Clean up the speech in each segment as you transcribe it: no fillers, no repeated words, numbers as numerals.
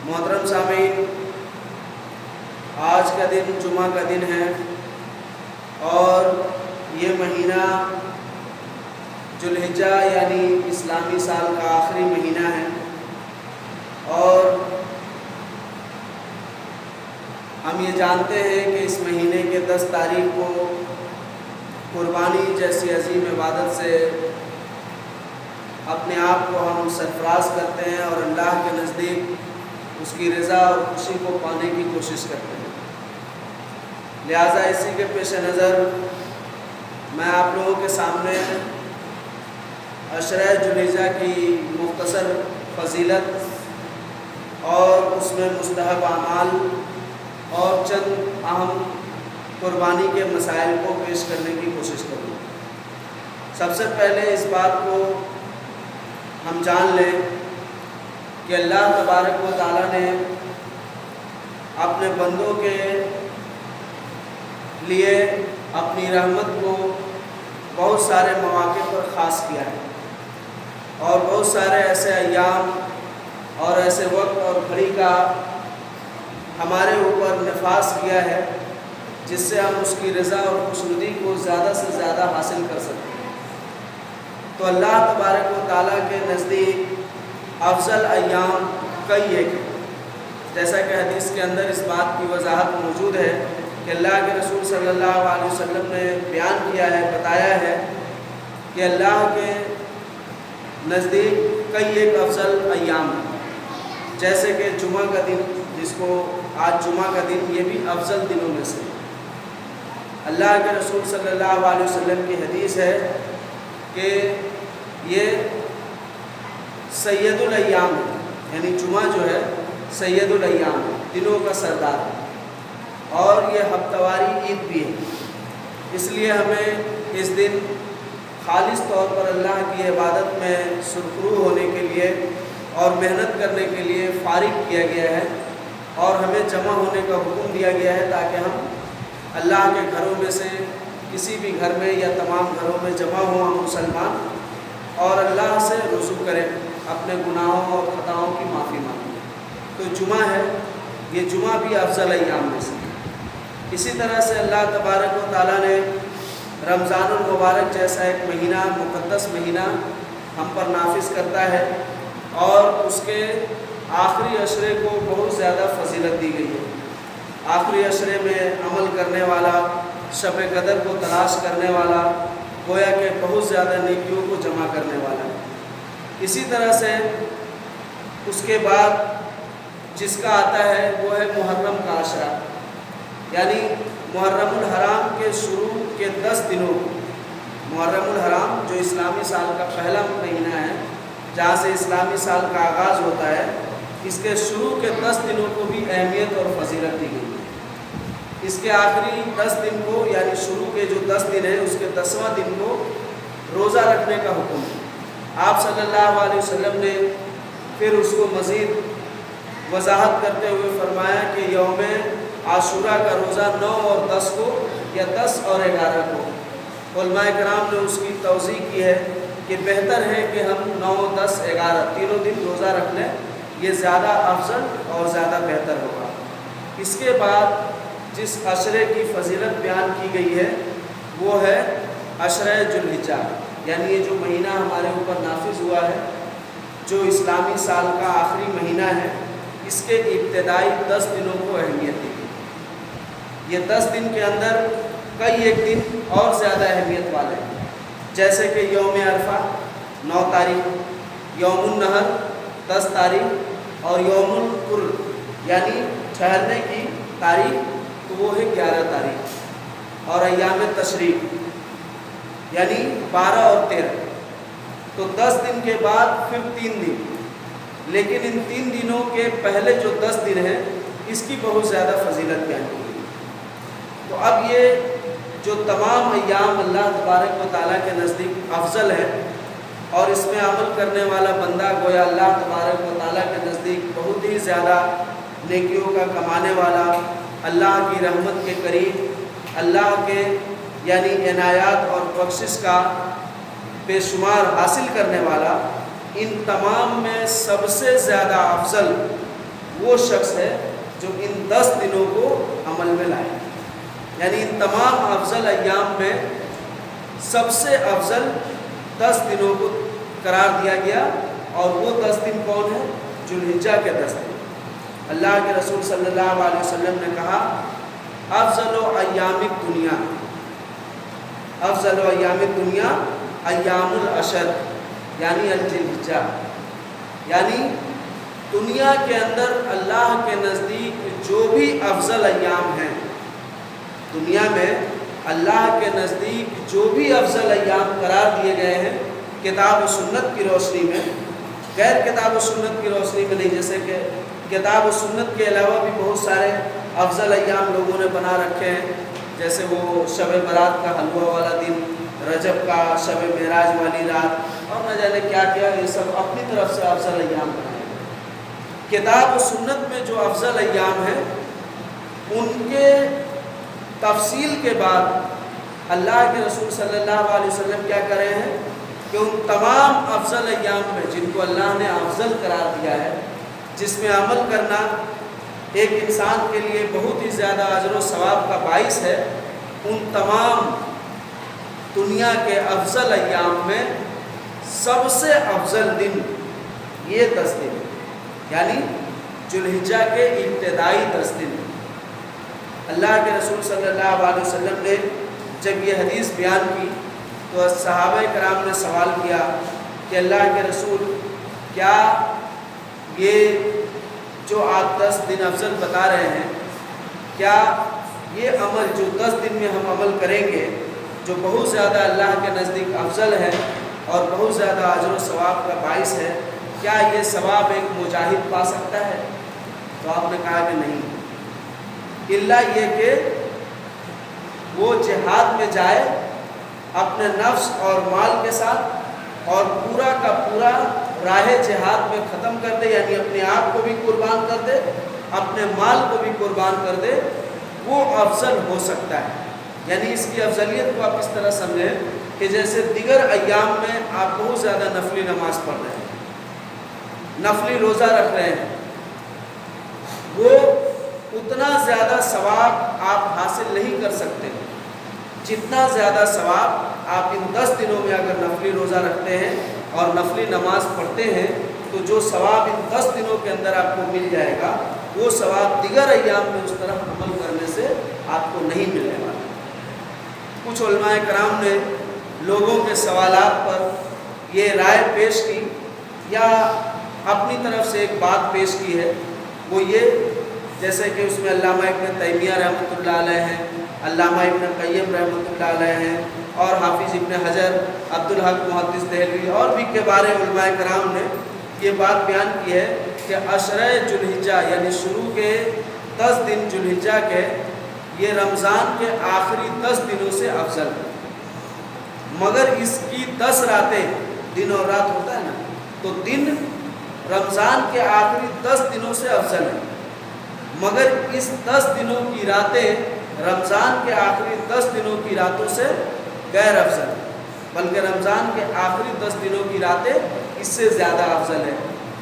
محترم سامعین، آج کا دن جمعہ کا دن ہے اور یہ مہینہ ذوالحجہ یعنی اسلامی سال کا آخری مہینہ ہے، اور ہم یہ جانتے ہیں کہ اس مہینے کے 10 تاریخ کو قربانی جیسی عظیم عبادت سے اپنے آپ کو ہم سرفراز کرتے ہیں اور اللہ کے نزدیک اس کی رضا اور خوشی کو پانے کی کوشش کرتے ہیں۔ لہٰذا اسی کے پیش نظر میں آپ لوگوں کے سامنے عشرہ ذوالحجہ کی مختصر فضیلت اور اس میں مستحب اعمال اور چند اہم قربانی کے مسائل کو پیش کرنے کی کوشش کروں گا۔ سب سے پہلے اس بات کو ہم جان لیں کہ اللہ تبارک و تعالیٰ نے اپنے بندوں کے لیے اپنی رحمت کو بہت سارے مواقع پر خاص کیا ہے، اور بہت سارے ایسے ایام اور ایسے وقت اور گھڑی کا ہمارے اوپر نفاذ کیا ہے جس سے ہم اس کی رضا اور خوشنودی کو زیادہ سے زیادہ حاصل کر سکتے ہیں۔ تو اللہ تبارک و تعالیٰ کے نزدیک افضل ایام کئی ایک ہیں، جیسا کہ حدیث کے اندر اس بات کی وضاحت موجود ہے کہ اللہ کے رسول صلی اللہ علیہ وسلم نے بیان کیا ہے، بتایا ہے کہ اللہ کے نزدیک کئی ایک افضل ایام ہیں، جیسے کہ جمعہ کا دن، جس کو آج جمعہ کا دن، یہ بھی افضل دنوں میں سے۔ اللہ کے رسول صلی اللہ علیہ وسلم کی حدیث ہے کہ یہ سید الایام ہے، یعنی جمعہ جو ہے سید الایام ہے، دنوں کا سردار ہے، اور یہ ہفتہ واری عید بھی ہے۔ اس لیے ہمیں اس دن خالص طور پر اللہ کی عبادت میں سرخرو ہونے کے لیے اور محنت کرنے کے لیے فارغ کیا گیا ہے، اور ہمیں جمع ہونے کا حکم دیا گیا ہے تاکہ ہم اللہ کے گھروں میں سے کسی بھی گھر میں یا تمام گھروں میں جمع ہوں ہم مسلمان، اور اللہ سے رجوع کریں، اپنے گناہوں اور خطاؤں کی معافی مانگیں۔ تو جمعہ ہے، یہ جمعہ بھی افضل ایام میں سے۔ اسی طرح سے اللہ تبارک و تعالیٰ نے رمضان المبارک جیسا ایک مہینہ، مقدس مہینہ ہم پر نافذ کرتا ہے، اور اس کے آخری عشرے کو بہت زیادہ فضیلت دی گئی ہے۔ آخری عشرے میں عمل کرنے والا، شب قدر کو تلاش کرنے والا، گویا کہ بہت زیادہ نیکیوں کو جمع کرنے والا ہے۔ اسی طرح سے اس کے بعد جس کا آتا ہے وہ ہے محرم کا عشرہ، یعنی محرم الحرام کے شروع کے 10 دنوں، محرم الحرام جو اسلامی سال کا پہلا مہینہ ہے، جہاں سے اسلامی سال کا آغاز ہوتا ہے، اس کے شروع کے 10 دنوں کو بھی اہمیت اور فضیلت دی گئی ہے۔ اس کے آخری 10 دن کو، یعنی شروع کے جو 10 دن ہیں، اس کے 10واں دن کو روزہ رکھنے کا حکم ہے۔ آپ صلی اللہ علیہ وسلم نے پھر اس کو مزید وضاحت کرتے ہوئے فرمایا کہ یوم عاشورہ کا روزہ 9 اور 10 کو، یا 10 اور 11 کو۔ علماء کرام نے اس کی توضیح کی ہے کہ بہتر ہے کہ ہم 9، 10، 11 تینوں دن روزہ رکھ لیں، یہ زیادہ افضل اور زیادہ بہتر ہوگا۔ اس کے بعد جس عشرے کی فضیلت بیان کی گئی ہے وہ ہے عشرہ ذوالحجہ، یعنی یہ جو مہینہ ہمارے اوپر نافذ ہوا ہے، جو اسلامی سال کا آخری مہینہ ہے، اس کے ابتدائی 10 دنوں کو اہمیت دی گئی۔ یہ 10 دن کے اندر کئی ایک دن اور زیادہ اہمیت والے ہیں، جیسے کہ یوم عرفہ 9 تاریخ، یوم النحر 10 تاریخ، اور یوم القر یعنی ٹھہرنے کی تاریخ، تو وہ ہے 11 تاریخ، اور ایام تشریق یعنی 12 اور 13۔ تو 10 دن کے بعد پھر 3 دن، لیکن ان 3 دنوں کے پہلے جو 10 دن ہیں اس کی بہت زیادہ فضیلت بیان کی گئی۔ تو اب یہ جو تمام ایام اللہ تبارک و تعالیٰ کے نزدیک افضل ہے، اور اس میں عمل کرنے والا بندہ گویا اللہ تبارک و تعالیٰ کے نزدیک بہت ہی زیادہ نیکیوں کا کمانے والا، اللہ کی رحمت کے قریب، اللہ کے یعنی عنایات اور بخشش کا بے شمار حاصل کرنے والا، ان تمام میں سب سے زیادہ افضل وہ شخص ہے جو ان 10 دنوں کو عمل میں لائے۔ یعنی ان تمام افضل ایام میں سب سے افضل 10 دنوں کو قرار دیا گیا، اور وہ 10 دن کون ہیں؟ ذو الحجہ کے 10 دن۔ اللہ کے رسول صلی اللہ علیہ وسلم نے کہا افضل ایام الدنیا، افضل ایام الدنیا ایام العشر، یعنی الذی الحجہ، یعنی دنیا کے اندر اللہ کے نزدیک جو بھی افضل ایام ہیں، دنیا میں اللہ کے نزدیک جو بھی افضل ایام قرار دیے گئے ہیں کتاب و سنت کی روشنی میں، غیر کتاب و سنت کی روشنی میں نہیں، جیسے کہ کتاب و سنت کے علاوہ بھی بہت سارے افضل ایام لوگوں نے بنا رکھے ہیں، جیسے وہ شب برات کا حلوہ والا دن، رجب کا، شب معراج والی رات، اور نہ جانے کیا کیا، یہ سب اپنی طرف سے افضل ایام بنائے۔ کتاب و سنت میں جو افضل ایام ہیں ان کے تفصیل کے بعد اللہ کے رسول صلی اللہ علیہ وسلم کیا کر رہے ہیں کہ ان تمام افضل ایام میں جن کو اللہ نے افضل قرار دیا ہے، جس میں عمل کرنا ایک انسان کے لیے بہت ہی زیادہ اجر و ثواب کا باعث ہے، ان تمام دنیا کے افضل ایام میں سب سے افضل دن یہ 10 دن، یعنی ذو الحجہ کے ابتدائی 10 دن۔ اللہ کے رسول صلی اللہ علیہ وسلم نے جب یہ حدیث بیان کی تو صحابہ کرام نے سوال کیا کہ اللہ کے رسول، کیا یہ جو آپ 10 دن افضل بتا رہے ہیں، کیا یہ عمل جو 10 دن میں ہم عمل کریں گے، جو بہت زیادہ اللہ کے نزدیک افضل ہے اور بہت زیادہ اجر و ثواب کا باعث ہے، کیا یہ ثواب ایک مجاہد پا سکتا ہے؟ تو آپ نے کہا کہ نہیں، الا یہ کہ وہ جہاد میں جائے اپنے نفس اور مال کے ساتھ، اور پورا کا پورا راہ جہاد میں ختم کر دے، یعنی اپنے آپ کو بھی قربان کر دے، اپنے مال کو بھی قربان کر دے، وہ افضل ہو سکتا ہے۔ یعنی اس کی افضلیت کو آپ اس طرح سمجھیں کہ جیسے دیگر ایام میں آپ بہت زیادہ نفلی نماز پڑھ رہے ہیں، نفلی روزہ رکھ رہے ہیں، وہ اتنا زیادہ ثواب آپ حاصل نہیں کر سکتے جتنا زیادہ ثواب آپ ان 10 دنوں میں اگر نفلی روزہ رکھتے ہیں اور نفلی نماز پڑھتے ہیں، تو جو ثواب ان 10 دنوں کے اندر آپ کو مل جائے گا، وہ ثواب دیگر ایام میں اس طرح عمل کرنے سے آپ کو نہیں ملنے والا۔ کچھ علماء کرام نے لوگوں کے سوالات پر یہ رائے پیش کی یا اپنی طرف سے ایک بات پیش کی ہے، وہ یہ، جیسے کہ اس میں علامہ ابن تیمیہ رحمۃ اللہ علیہ ہیں، علامہ ابن قیم رحمۃ اللہ علیہ ہیں، اور حافظ ابن حجر، عبدالحق محدث دہلوی اور بھی کبار علماء کرام نے یہ بات بیان کی ہے کہ عشرہ ذو الحجہ یعنی شروع کے 10 دن ذو الحجہ کے، یہ رمضان کے آخری 10 دنوں سے افضل ہے، مگر اس کی 10 راتیں، دن اور رات ہوتا ہے نا، تو دن رمضان کے آخری 10 دنوں سے افضل ہے، مگر اس 10 دنوں کی راتیں رمضان کے آخری 10 دنوں کی راتوں سے غیر افضل ہے، بلکہ رمضان کے آخری 10 دنوں کی راتیں اس سے زیادہ افضل ہے۔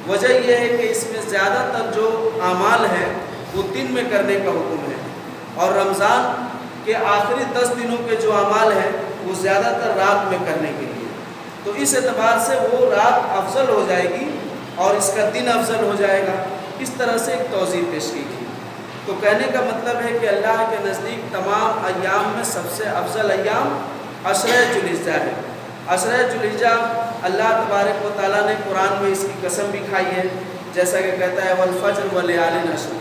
وجہ یہ ہے کہ اس میں زیادہ تر جو اعمال ہیں وہ دن میں کرنے کا حکم ہے، اور رمضان کے آخری 10 دنوں کے جو اعمال ہیں وہ زیادہ تر رات میں کرنے کے لیے، تو اس اعتبار سے وہ رات افضل ہو جائے گی اور اس کا دن افضل ہو جائے گا۔ اس طرح سے ایک توضیح پیش کی گئی۔ تو کہنے کا مطلب ہے کہ اللہ کے نزدیک تمام ایام میں سب سے افضل ایام عشرہ ذو الحجہ ہے۔ عشرہ ذو الحجہ اللہ تبارک و تعالیٰ نے قرآن میں اس کی قسم بھی کھائی ہے، جیسا کہ کہتا ہے والفجر ولیال عشر،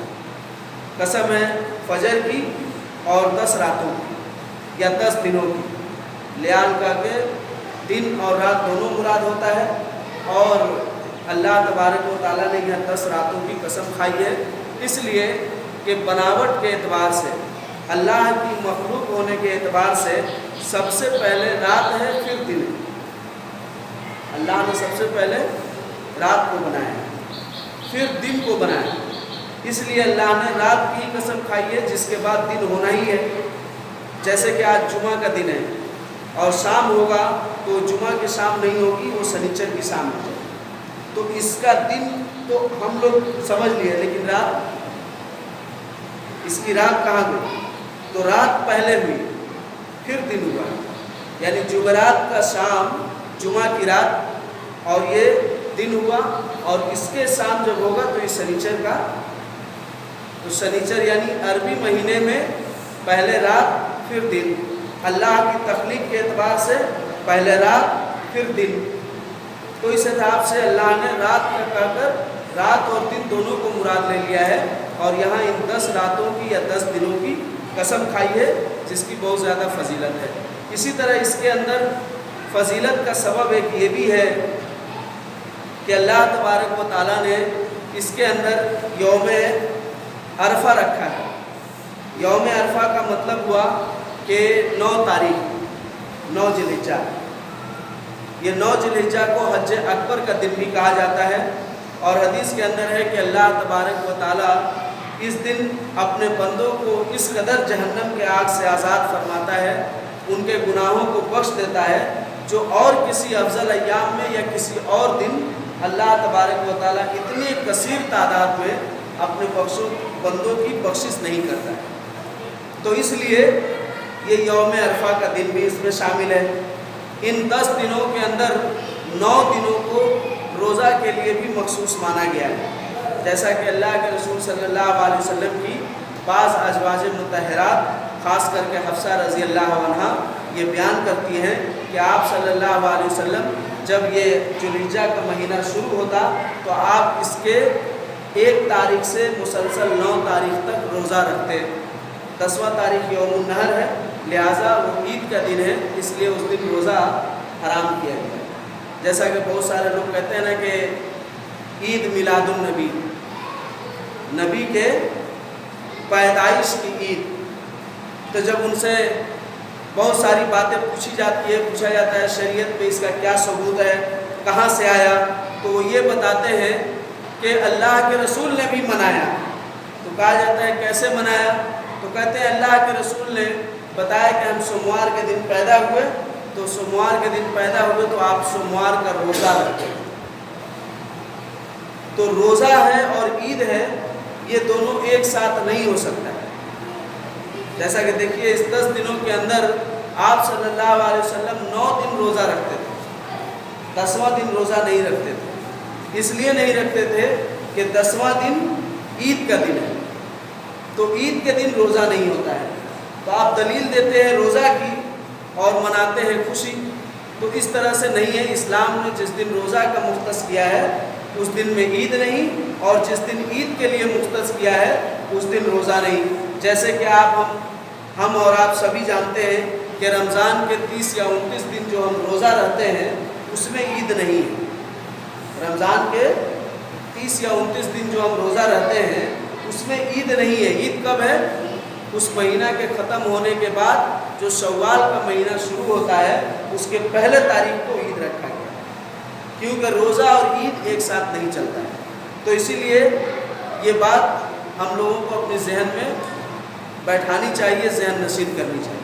قسم ہے فجر کی اور 10 راتوں کی یا 10 دنوں کی، لیال کا کہ دن اور رات دونوں مراد ہوتا ہے، اور اللہ تبارک و تعالیٰ نے یہاں 10 راتوں کی قسم کھائی ہے، اس لیے کہ بناوٹ کے اعتبار سے، اللہ کی مخلوق ہونے کے اعتبار سے سب سے پہلے رات ہے، پھر دن ہے۔ اللہ نے سب سے پہلے رات کو بنایا، پھر دن کو بنایا، اس لیے اللہ نے رات کی قسم کھائی ہے، جس کے بعد دن ہونا ہی ہے۔ جیسے کہ آج جمعہ کا دن ہے اور شام ہوگا تو جمعہ کی شام نہیں ہوگی، وہ سنیچر کی شام ہوگی، تو اس کا دن تو ہم لوگ سمجھ لیے، لیکن رات، اس کی رات کہاں گئی؟ تو رات پہلے ہوئی پھر دن ہوا، یعنی جمعرات کا شام جمعہ کی رات اور یہ دن ہوا، اور اس کے شام جب ہوگا تو یہ شنیچر کا، تو شنیچر یعنی عربی مہینے میں پہلے رات پھر دن، اللہ کی تخلیق کے اعتبار سے پہلے رات پھر دن، تو اس حساب سے اللہ نے رات کا کہہ کر رات اور دن دونوں کو مراد لے لیا ہے، اور یہاں ان 10 راتوں کی یا 10 دنوں کی قسم کھائی ہے جس کی بہت زیادہ فضیلت ہے۔ اسی طرح اس کے اندر فضیلت کا سبب ایک یہ بھی ہے کہ اللہ تبارک و تعالیٰ نے اس کے اندر یوم عرفہ رکھا ہے۔ یوم عرفہ کا مطلب ہوا کہ 9 تاریخ 9 ذی الحجہ، یہ 9 ذی الحجہ کو حج اکبر کا دن بھی کہا جاتا ہے، اور حدیث کے اندر ہے کہ اللہ تبارک و تعالیٰ اس دن اپنے بندوں کو اس قدر جہنم کے آگ سے آزاد فرماتا ہے، ان کے گناہوں کو بخش دیتا ہے، جو اور کسی افضل ایام میں یا کسی اور دن اللہ تبارک و تعالیٰ اتنی کثیر تعداد میں اپنے بندوں کی بخشش نہیں کرتا ہے۔ تو اس لیے یہ یوم عرفہ کا دن بھی اس میں شامل ہے۔ ان 10 دنوں کے اندر 9 دنوں کو روزہ کے لیے بھی مخصوص مانا گیا ہے، جیسا کہ اللہ کے رسول صلی اللہ علیہ وسلم کی بعض ازواج مطہرات خاص کر کے حفصہ رضی اللہ عنہا یہ بیان کرتی ہیں کہ آپ صلی اللہ علیہ وسلم جب یہ ذی الحجہ کا مہینہ شروع ہوتا تو آپ اس کے 1 تاریخ سے مسلسل 9 تاریخ تک روزہ رکھتے۔ 10واں تاریخ یوم النحر ہے، لہٰذا وہ عید کا دن ہے، اس لیے اس دن روزہ حرام کیا گیا ہے۔ جیسا کہ بہت سارے لوگ کہتے ہیں نا کہ عید میلاد النبی، نبی کے پیدائش کی عید، تو جب ان سے بہت ساری باتیں پوچھی جاتی ہے، پوچھا جاتا ہے شریعت میں اس کا کیا ثبوت ہے، کہاں سے آیا، تو وہ یہ بتاتے ہیں کہ اللہ کے رسول نے بھی منایا۔ تو کہا جاتا ہے کیسے منایا؟ تو کہتے ہیں اللہ کے رسول نے بتایا کہ ہم سوموار کے دن پیدا ہوئے، تو سوموار کے دن پیدا ہوئے تو آپ سوموار کا روزہ رکھتے ہیں۔ تو روزہ ہے اور عید ہے، یہ دونوں ایک ساتھ نہیں ہو سکتا ہے۔ جیسا کہ دیکھیے اس 10 دنوں کے اندر آپ صلی اللہ علیہ وسلم 9 دن روزہ رکھتے تھے، 10واں دن روزہ نہیں رکھتے تھے۔ اس لیے نہیں رکھتے تھے کہ 10واں دن عید کا دن ہے، تو عید کے دن روزہ نہیں ہوتا ہے، تو آپ دلیل دیتے ہیں روزہ کی اور مناتے ہیں خوشی، تو اس طرح سے نہیں ہے۔ اسلام نے جس دن روزہ کا مختص کیا ہے اس دن میں عید نہیں، اور جس دن عید کے لیے مختص کیا ہے اس دن روزہ نہیں۔ جیسے کہ ہم اور آپ سبھی جانتے ہیں کہ رمضان کے 30 یا 29 دن جو ہم روزہ رہتے ہیں اس میں عید نہیں ہے۔ رمضان کے 30 یا 29 دن جو ہم روزہ رہتے ہیں اس میں عید نہیں ہے۔ عید کب ہے؟ اس مہینہ کے ختم ہونے کے بعد جو شوال کا مہینہ شروع ہوتا ہے اس کے پہلے تاریخ کو عید رکھا گیا، کیونکہ روزہ اور عید ایک ساتھ نہیں چلتا ہے۔ تو اسی لیے یہ بات ہم لوگوں کو اپنے ذہن میں بیٹھانی چاہیے، ذہن نشین کرنی چاہیے۔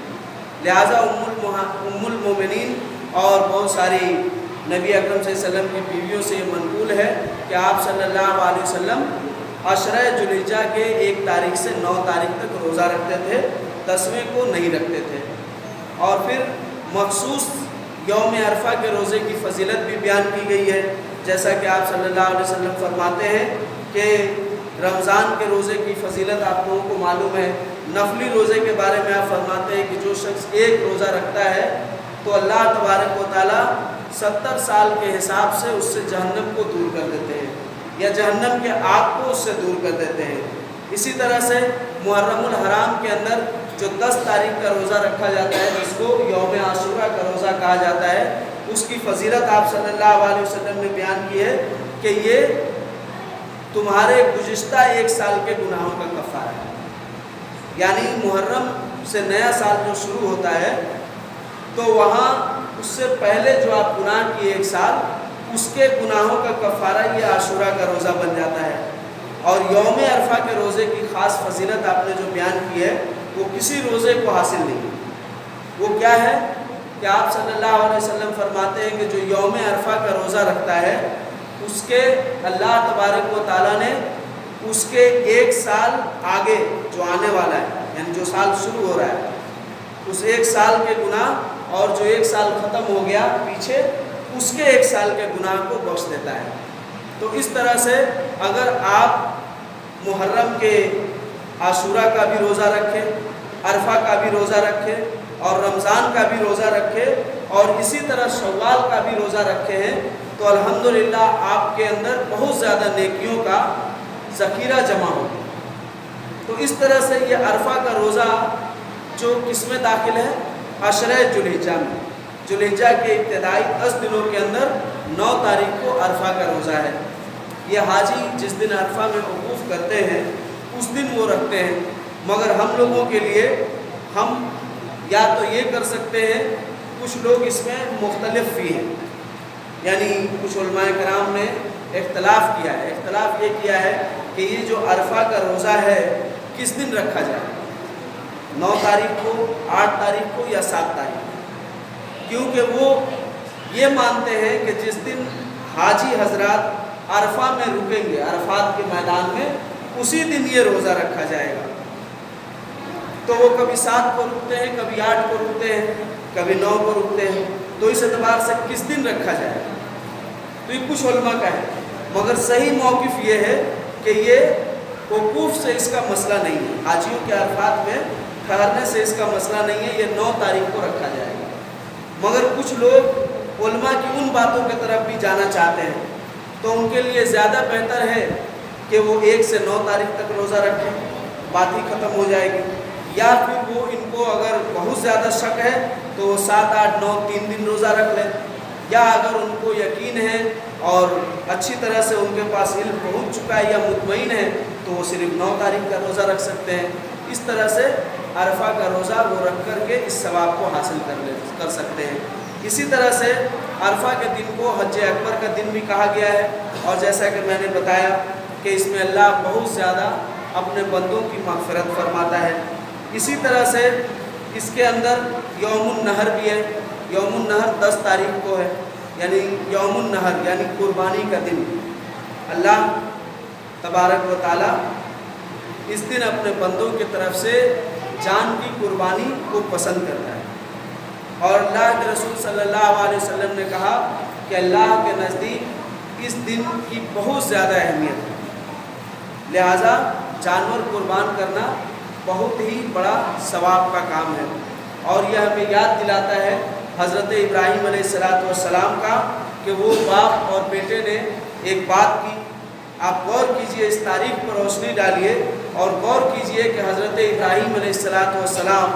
لہٰذا ام المومنین اور بہت ساری نبی اکرم صلی اللہ علیہ وسلم کی بیویوں سے یہ منقول ہے کہ آپ صلی اللہ علیہ وسلم عشرہ ذی الحجہ کے 1 تاریخ سے 9 تاریخ تک روزہ رکھتے تھے، 10ویں کو نہیں رکھتے تھے۔ اور پھر مخصوص یوم عرفہ کے روزے کی فضیلت بھی بیان کی گئی ہے، جیسا کہ آپ صلی اللہ علیہ وسلم فرماتے ہیں کہ رمضان کے روزے کی فضیلت آپ لوگوں کو معلوم ہے۔ نفلی روزے کے بارے میں آپ فرماتے ہیں کہ جو شخص 1 روزہ رکھتا ہے تو اللہ تبارک و تعالیٰ 70 سال کے حساب سے اس سے جہنم کو دور کر دیتے ہیں، یا جہنم کے آگ کو اس سے دور کر دیتے ہیں۔ اسی طرح سے محرم الحرام کے اندر جو 10 تاریخ کا روزہ رکھا جاتا ہے جس کو یوم عاشورہ کا روزہ کہا جاتا ہے، اس کی فضیلت آپ صلی اللہ علیہ وسلم نے بیان کی ہے کہ یہ تمہارے گزشتہ 1 سال کے گناہوں کا کفارہ ہے۔ یعنی محرم سے نیا سال جو شروع ہوتا ہے تو وہاں اس سے پہلے جو آپ گناہ کیے 1 سال، اس کے گناہوں کا کفارہ یہ عاشورہ کا روزہ بن جاتا ہے۔ اور یوم عرفہ کے روزے کی خاص فضیلت آپ نے جو بیان کی ہے وہ کسی روزے کو حاصل نہیں۔ وہ کیا ہے کہ آپ صلی اللہ علیہ وسلم فرماتے ہیں کہ جو یوم عرفہ کا روزہ رکھتا ہے اس کے اللہ تبارک و تعالیٰ نے اس کے 1 سال آگے جو آنے والا ہے، یعنی جو سال شروع ہو رہا ہے، اس 1 سال کے گناہ اور جو 1 سال ختم ہو گیا پیچھے، اس کے 1 سال کے گناہ کو بخش دیتا ہے۔ تو اس طرح سے اگر آپ محرم کے عاشورہ کا بھی روزہ رکھیں، عرفہ کا بھی روزہ رکھیں اور رمضان کا بھی روزہ رکھیں اور اسی طرح شوال کا بھی روزہ رکھے ہیں، تو الحمدللہ آپ کے اندر بہت زیادہ نیکیوں کا ذخیرہ جمع ہوگا۔ تو اس طرح سے یہ عرفہ کا روزہ جو کس میں داخل ہے؟ عشرہ ذوالحجہ میں۔ ذوالحجہ کے ابتدائی 10 دنوں کے اندر 9 تاریخ کو عرفہ کا روزہ ہے۔ یہ حاجی جس دن عرفہ میں وقوف کرتے ہیں اس دن وہ رکھتے ہیں، مگر ہم لوگوں کے لیے ہم یا تو یہ کر سکتے ہیں، کچھ لوگ اس میں مختلف بھی ہیں، یعنی کچھ علماء کرام نے اختلاف کیا ہے۔ اختلاف یہ کیا ہے کہ یہ جو عرفہ کا روزہ ہے کس دن رکھا جائے، 9 تاریخ کو، 8 تاریخ کو یا 7 تاریخ کو، کیونکہ وہ یہ مانتے ہیں کہ جس دن حاجی حضرات عرفہ میں رکیں گے، عرفات کے میدان میں، اسی دن یہ روزہ رکھا جائے گا۔ تو وہ کبھی 7 کو رکتے ہیں، کبھی 8 کو رکتے ہیں، کبھی 9 کو رکتے ہیں، تو اس اعتبار سے کس دن رکھا جائے گا؟ تو یہ کچھ علماء کا ہے، مگر صحیح موقف یہ ہے کہ یہ وقوف سے اس کا مسئلہ نہیں ہے، حاجیوں کے عرفات میں ٹھہرنے سے اس کا مسئلہ نہیں ہے، یہ 9 تاریخ کو رکھا جائے گا۔ مگر کچھ لوگ علماء کی ان باتوں کی طرف بھی جانا چاہتے ہیں، تو ان کے لیے زیادہ بہتر ہے کہ وہ 1 سے 9 تاریخ تک روزہ رکھیں، بات ہی ختم ہو جائے گی، یا پھر وہ ان کو اگر بہت زیادہ شک ہے تو وہ 7، 8، 9 3 دن روزہ رکھ لیں، یا اگر ان کو یقین ہے اور اچھی طرح سے ان کے پاس علم پہنچ چکا ہے یا مطمئن ہے تو وہ صرف 9 تاریخ کا روزہ رکھ سکتے ہیں۔ اس طرح سے عرفہ کا روزہ وہ رکھ کر کے اس ثواب کو حاصل کر سکتے ہیں۔ اسی طرح سے عرفہ کے دن کو حج اکبر کا دن بھی کہا گیا ہے، اور جیسا کہ میں نے بتایا کہ اس میں اللہ بہت زیادہ اپنے بندوں کی مغفرت فرماتا ہے۔ اسی طرح سے اس کے اندر یوم النحر بھی ہے۔ یوم النحر 10 تاریخ کو ہے، یعنی یوم النحر یعنی قربانی کا دن۔ اللہ تبارک و تعالی اس دن اپنے بندوں کی طرف سے جان کی قربانی کو پسند کرتا ہے، اور اللہ کے رسول صلی اللہ علیہ وسلم نے کہا کہ اللہ کے نزدیک اس دن کی بہت زیادہ اہمیت ہے، لہٰذا جانور قربان کرنا بہت ہی بڑا ثواب کا کام ہے۔ اور یہ ہمیں یاد دلاتا ہے حضرت ابراہیم علیہ السلام کا کہ وہ باپ اور بیٹے نے ایک بات کی۔ آپ غور کیجئے، اس تاریخ پر روشنی ڈالیے اور غور کیجئے کہ حضرت ابراہیم علیہ السلام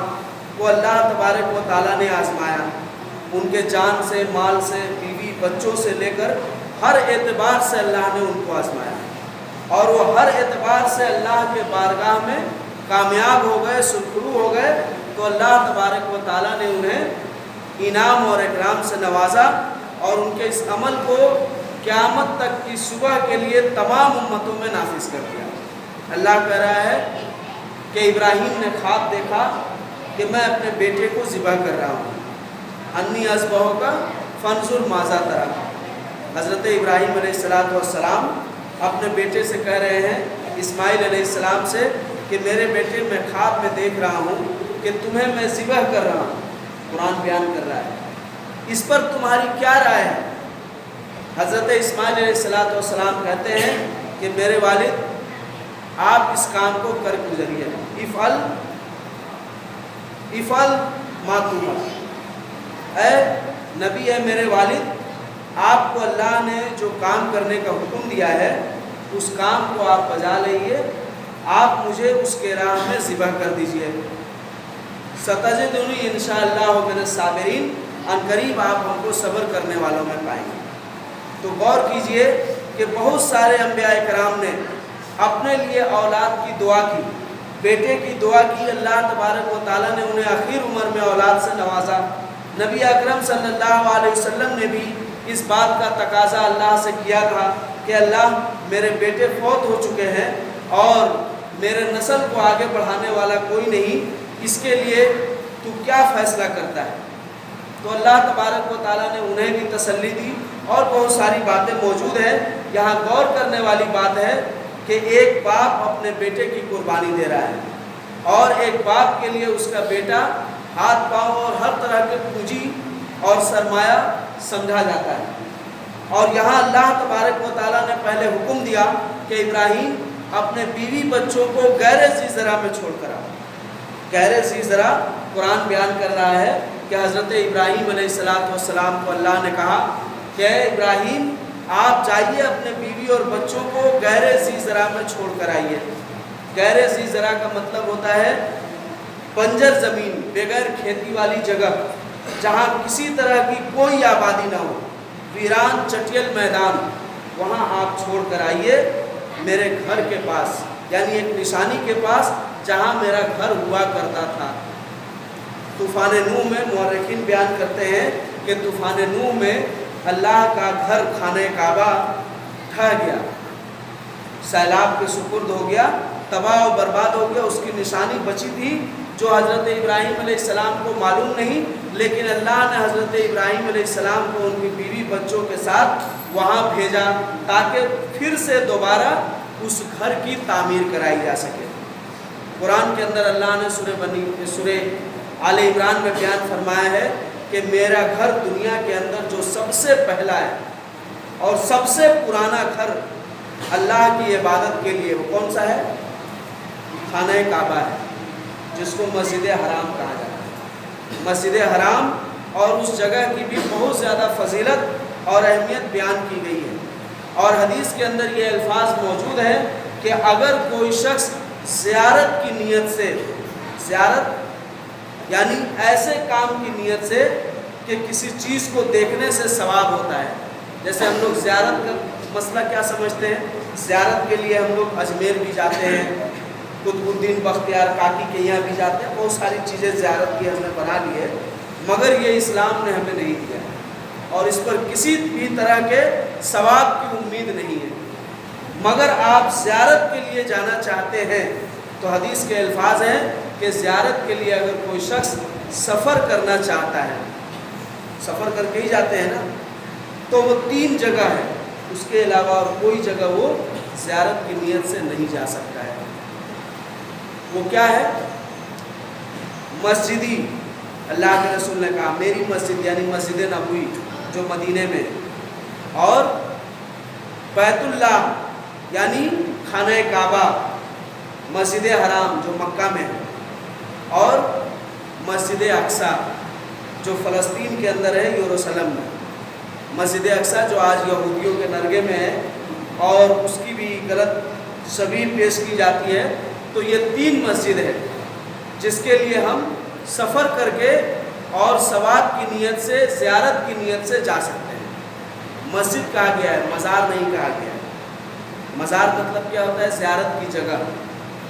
کو اللہ تبارک و تعالیٰ نے آزمایا، ان کے جان سے، مال سے، بیوی بچوں سے لے کر ہر اعتبار سے اللہ نے ان کو آزمایا، اور وہ ہر اعتبار سے اللہ کے بارگاہ میں کامیاب ہو گئے، سرخرو ہو گئے، تو اللہ تبارک و تعالیٰ نے انہیں انعام اور اکرام سے نوازا، اور ان کے اس عمل کو قیامت تک کی صبح کے لیے تمام امتوں میں نافذ کر دیا۔ اللہ کہہ رہا ہے کہ ابراہیم نے خواب دیکھا کہ میں اپنے بیٹے کو ذبح کر رہا ہوں، انی اذبحک فانظر ماذا تری۔ حضرت ابراہیم علیہ السلام اپنے بیٹے سے کہہ رہے ہیں، اسماعیل علیہ السلام سے، کہ میرے بیٹے میں خواب میں دیکھ رہا ہوں کہ تمہیں میں ذبح کر رہا ہوں۔ قرآن بیان کر رہا ہے، اس پر تمہاری کیا رائے ہے؟ حضرت اسماعیل علیہ السلام کہتے ہیں کہ میرے والد آپ اس کام کو کر گزریے، افعل ما تؤمر، اے نبی، اے میرے والد، آپ کو اللہ نے جو کام کرنے کا حکم دیا ہے اس کام کو آپ بجا لائیے، آپ مجھے اس کے راہ میں ذبح کر دیجئے، ستجدنی انشاءاللہ من الصابرین، عنقریب آپ ہم کو صبر کرنے والوں میں پائیں گے۔ تو غور کیجئے کہ بہت سارے انبیاء کرام نے اپنے لیے اولاد کی دعا کی، بیٹے کی دعا کی، اللہ تبارک و تعالیٰ نے انہیں آخر عمر میں اولاد سے نوازا۔ نبی اکرم صلی اللہ علیہ وسلم نے بھی اس بات کا تقاضا اللہ سے کیا تھا کہ اللہ میرے بیٹے فوت ہو چکے ہیں اور میرے نسل کو آگے بڑھانے والا کوئی نہیں، اس کے لیے تو کیا فیصلہ کرتا ہے؟ تو اللہ تبارک و تعالیٰ نے انہیں بھی تسلی دی اور بہت ساری باتیں موجود ہیں۔ یہاں غور کرنے والی بات ہے کہ ایک باپ اپنے بیٹے کی قربانی دے رہا ہے، اور ایک باپ کے لیے اس کا بیٹا ہاتھ پاؤں اور ہر طرح کے پونجی اور سرمایہ سمجھا جاتا ہے۔ اور یہاں اللہ تبارک و تعالیٰ نے پہلے حکم دیا کہ ابراہیم اپنے بیوی بچوں کو غیر ذی زرع میں چھوڑ کر آؤ۔ غیر ذی زرع قرآن بیان کر رہا ہے کہ حضرت ابراہیم علیہ السلام کو اللہ نے کہا کہ ابراہیم آپ جائیے اپنے بیوی اور بچوں کو غیر ذی زرع میں چھوڑ کر آئیے۔ غیر ذی زرع کا مطلب ہوتا ہے بنجر زمین، بغیر کھیتی والی جگہ، جہاں کسی طرح کی کوئی آبادی نہ ہو، ویران چٹیل میدان، وہاں آپ چھوڑ کر آئیے میرے گھر کے پاس، یعنی ایک نشانی کے پاس جہاں میرا گھر ہوا کرتا تھا۔ طوفان نوح میں مورخین بیان کرتے ہیں کہ طوفان نوح میں اللہ کا گھر خانہ کعبہ ڈھہ گیا، سیلاب کے سپرد ہو گیا، تباہ و برباد ہو گیا۔ اس کی نشانی بچی تھی جو حضرت ابراہیم علیہ السلام کو معلوم نہیں، لیکن اللہ نے حضرت ابراہیم علیہ السلام کو ان کی بیوی بچوں کے ساتھ وہاں بھیجا تاکہ پھر سے دوبارہ اس گھر کی تعمیر کرائی جا سکے۔ قرآن کے اندر اللہ نے سورہ آل عمران میں بیان فرمایا ہے کہ میرا گھر دنیا کے اندر جو سب سے پہلا ہے اور سب سے پرانا گھر اللہ کی عبادت کے لیے وہ کون سا ہے؟ خانہ کعبہ ہے، جس کو مسجد حرام کہا جاتا ہے۔ مسجد حرام اور اس جگہ کی بھی بہت زیادہ فضیلت اور اہمیت بیان کی گئی ہے، اور حدیث کے اندر یہ الفاظ موجود ہیں کہ اگر کوئی شخص زیارت کی نیت سے، زیارت یعنی ایسے کام کی نیت سے کہ کسی چیز کو دیکھنے سے ثواب ہوتا ہے، جیسے ہم لوگ زیارت کا مسئلہ کیا سمجھتے ہیں؟ زیارت کے لیے ہم لوگ اجمیر بھی جاتے ہیں، قطب الدین بختیار کاکی کے یہاں بھی جاتے ہیں، بہت ساری چیزیں زیارت کی ہم نے بنا لی ہے، مگر یہ اسلام نے ہمیں نہیں دیا اور اس پر کسی بھی طرح کے ثواب کی امید نہیں ہے۔ مگر آپ زیارت کے لیے جانا چاہتے ہیں تو حدیث کے الفاظ ہیں کہ زیارت کے لیے اگر کوئی شخص سفر کرنا چاہتا ہے، سفر کر کے ہی جاتے ہیں نا، تو وہ 3 جگہ ہے، اس کے علاوہ اور کوئی جگہ وہ زیارت کی نیت سے نہیں جا سکتا ہے۔ وہ کیا ہے؟ مسجدی، اللہ کے رسول نے کہا میری مسجد یعنی مسجد نبوی جو مدینے میں، اور بیت اللہ یعنی خانہ کعبہ، مسجد حرام جو مکہ میں ہے، اور مسجد اقصی جو فلسطین کے اندر ہے، یروشلم میں۔ مسجد اقصی جو آج یہودیوں کے نرگے میں ہے اور اس کی بھی غلط شبیہ پیش کی جاتی ہے، تو یہ 3 مسجد ہے جس کے لیے ہم سفر کر کے اور ثواب کی نیت سے، زیارت کی نیت سے جا سکتے ہیں۔ مسجد کہا گیا ہے، مزار نہیں کہا گیا ہے۔ مزار مطلب کیا ہوتا ہے؟ زیارت کی جگہ،